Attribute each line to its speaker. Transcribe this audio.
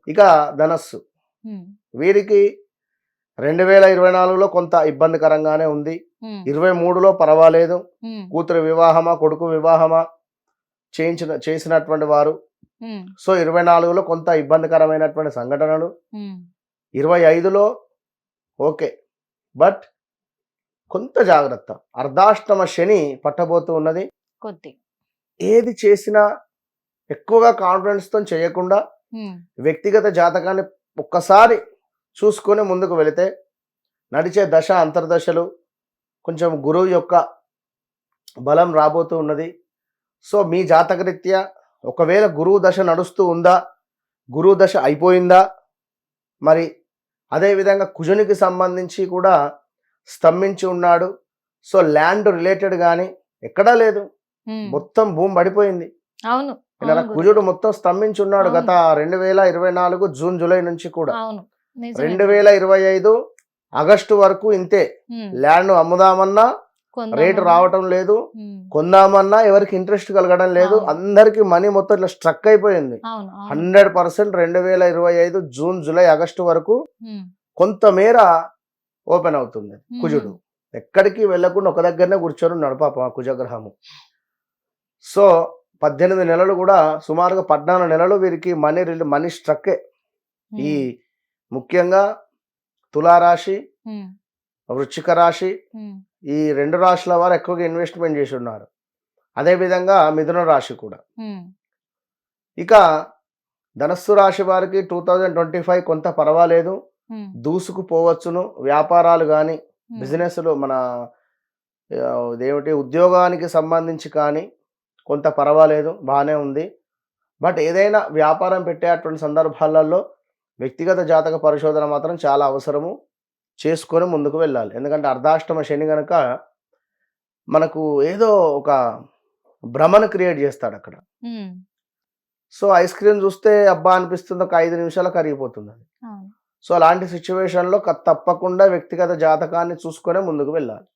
Speaker 1: ఇక ధనస్సు
Speaker 2: ఉమ్,
Speaker 1: వీరికి 2024లో కొంత ఇబ్బందికరంగానే ఉంది.
Speaker 2: ఉమ్,
Speaker 1: 23లో పర్వాలేదు.
Speaker 2: ఉమ్,
Speaker 1: కూతురు వివాహమా కొడుకు వివాహమా చేసినటువంటి వారు.
Speaker 2: ఉమ్,
Speaker 1: సో 24లో కొంత ఇబ్బందికరమైనటువంటి సంఘటనలు.
Speaker 2: ఉమ్,
Speaker 1: 25లో ఓకే, బట్ కొంత జాగ్రత్త. అర్ధాష్టమ శని పట్టబోతూ ఉన్నది.
Speaker 2: కొద్ది
Speaker 1: ఏది చేసినా ఎక్కువగా కాన్ఫిడెన్స్తో చేయకుండా
Speaker 2: ఉమ్,
Speaker 1: వ్యక్తిగత జాతకాన్ని ఒక్కసారి చూసుకొని ముందుకు వెళితే నడిచే దశ అంతర్దశలు కొంచెం గురువు యొక్క బలం రాబోతూ ఉన్నది. సో మీ జాతకరీత్యా ఒకవేళ గురువు దశ నడుస్తూ ఉందా, గురువు దశ అయిపోయిందా, మరి అదేవిధంగా కుజునికి సంబంధించి కూడా స్తంభించి ఉన్నాడు. సో ల్యాండ్ రిలేటెడ్ కానీ ఎక్కడా లేదు,
Speaker 2: ఉమ్,
Speaker 1: మొత్తం భూమి పడిపోయింది.
Speaker 2: అవును
Speaker 1: ఇలా
Speaker 2: అవును
Speaker 1: కుజుడు
Speaker 2: గురుగారు.
Speaker 1: మొత్తం స్తంభించి ఉన్నాడు
Speaker 2: అవును.
Speaker 1: గత 2024 జూన్ జూలై నుంచి కూడా.
Speaker 2: అవును నిజమే గురుగారు.
Speaker 1: 2025 ఆగస్టు వరకు ఇంతే.
Speaker 2: ఉమ్,
Speaker 1: ల్యాండ్ అమ్ముదామన్నా రేటు
Speaker 2: కొందామన్నా.
Speaker 1: రావటం లేదు,
Speaker 2: ఉమ్,
Speaker 1: కొందామన్నా ఎవరికి ఇంట్రెస్ట్ కలగడం లేదు.
Speaker 2: అవును.
Speaker 1: అందరికి మనీ మొత్తం ఇట్లా స్ట్రక్ అయిపోయింది.
Speaker 2: అవును అవును
Speaker 1: 100% 2025 జూన్ జూలై ఆగస్టు వరకు
Speaker 2: ఉమ్,
Speaker 1: కొంతమేర ఓపెన్ అవుతుంది.
Speaker 2: ఉమ్,
Speaker 1: కుజుడు ఎక్కడికి వెళ్ళకుండా ఒక దగ్గరనే కూర్చొని ఉన్నాడు పాపం ఆ కుజగ్రహము. సో 18 నెలలు కూడా సుమారుగా 14 నెలలు వీరికి మనీ స్ట్రక్కే. ఈ
Speaker 2: ఉమ్,
Speaker 1: ముఖ్యంగా తులారాశి,
Speaker 2: ఉమ్,
Speaker 1: వృశ్చిక రాశి,
Speaker 2: ఉమ్,
Speaker 1: ఈ 2 రాశుల వారు ఎక్కువగా ఇన్వెస్ట్మెంట్ చేసి ఉన్నారు. అదేవిధంగా మిథున రాశి కూడా.
Speaker 2: ఉమ్,
Speaker 1: ఇక ధనస్సు రాశి వారికి 2025 కొంత పర్వాలేదు,
Speaker 2: ఉమ్,
Speaker 1: దూసుకుపోవచ్చును. వ్యాపారాలు కానీ
Speaker 2: ఉమ్,
Speaker 1: బిజినెస్లు మన ఇదేమిటి ఉద్యోగానికి సంబంధించి కానీ కొంత పర్వాలేదు, బాగానే ఉంది. బట్ ఏదైనా వ్యాపారం పెట్టేటువంటి సందర్భాలలో వ్యక్తిగత జాతక పరిశోధన మాత్రం చాలా అవసరము, చేసుకొని ముందుకు వెళ్ళాలి. ఎందుకంటే అర్ధాష్టమ శని కనుక మనకు ఏదో ఒక భ్రమను క్రియేట్ చేస్తాడు అక్కడ.
Speaker 2: ఉమ్,
Speaker 1: సో ఐస్ క్రీమ్ చూస్తే అబ్బా అనిపిస్తుంది, ఒక 5 నిమిషాలు కరిగిపోతుంది అది.
Speaker 2: అవును
Speaker 1: సో అలాంటి సిచ్యువేషన్లో తప్పకుండా వ్యక్తిగత జాతకాన్ని చూసుకొనే ముందుకు వెళ్ళాలి.